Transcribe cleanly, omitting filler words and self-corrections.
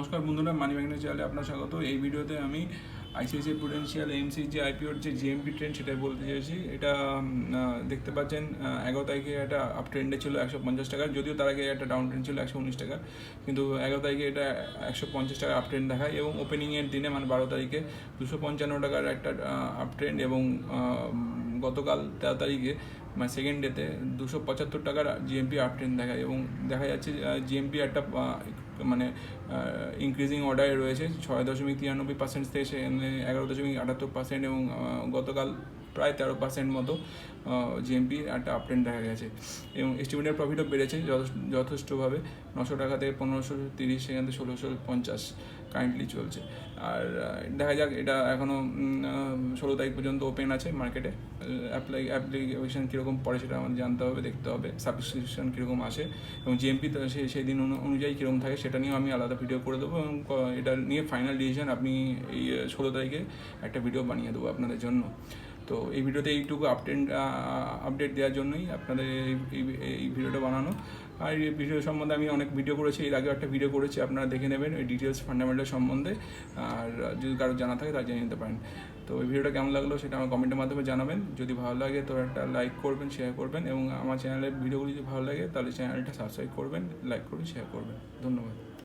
নমস্কার বন্ধুরা, money magnet চ্যানেলে আপনার স্বাগত। এই ভিডিওতে আমি আইসিআইসিআই প্রুডেন্সিয়াল এমসি যে আইপিওর যে জিএমপি ট্রেন্ড সেটাই বলতে চাইছি। এটা দেখতে পাচ্ছেন 11 তারিখে একটা আপ ট্রেন্ডে ছিল 150 টাকা, যদিও তার আগে একটা ডাউন ট্রেন্ড ছিল 119 টাকা, কিন্তু 11 তারিখে এটা 150 টাকা আপ ট্রেন্ড দেখায় এবং ওপেনিংয়ের দিনে মানে 12 তারিখে 255 টাকার একটা আপ ট্রেন্ড এবং গতকাল 13 তারিখে মানে সেকেন্ড ডেতে 275 টাকার জিএমপি আপ ট্রেন্ড দেখায় এবং দেখা যাচ্ছে জিএমপি একটা মানে ইনক্রিজিং অর্ডারে রয়েছে 6.93% থেকে সেখানে 11.78% এবং গতকাল প্রায় 13% মতো জিএমপি একটা আপ ট্রেন্ড দেখা গেছে এবং এস্টিমেটেড প্রফিটও বেড়েছে যথেষ্টভাবে। 900 টাকা থেকে 1530, সেখান থেকে 1650 কারেন্টলি চলছে। আর দেখা যাক, এটা এখনও 16 তারিখ পর্যন্ত ওপেন আছে মার্কেটে। অ্যাপ্লিকেশন কীরকম পড়ে সেটা আমাদের জানতে হবে, দেখতে হবে সাবস্ক্রিপশন কীরকম আসে এবং জিএমপি সেই দিন অনুযায়ী কীরকম থাকে সেটা নিয়েও আমি আলাদা ভিডিও করে দেবো এবং এটা নিয়ে ফাইনাল ডিসিশন আপনি এই 16 তারিখে একটা ভিডিও বানিয়ে দেবো আপনাদের জন্য। তো এই ভিডিওতে এইটুকু আপডেট দেওয়ার জন্যই আপনাদের এই ভিডিওটা বানানো। আর এই ভিডিও সম্বন্ধে আমি অনেক ভিডিও করেছি, এর আগেও একটা ভিডিও করেছি, আপনারা দেখে নেবেন এই ডিটেলস ফান্ডামেন্টাল সম্বন্ধে। আর যদি কারো জানা থাকে তারা জেনে নিতে পারেন। তো এই ভিডিওটা কেমন লাগলো সেটা আমার কমেন্টের মাধ্যমে জানাবেন। যদি ভালো লাগে তো একটা লাইক করবেন, শেয়ার করবেন এবং আমার চ্যানেলের ভিডিওগুলি যদি ভালো লাগে তাহলে চ্যানেলটা সাবস্ক্রাইব করবেন, লাইক করবেন, শেয়ার করবেন। ধন্যবাদ।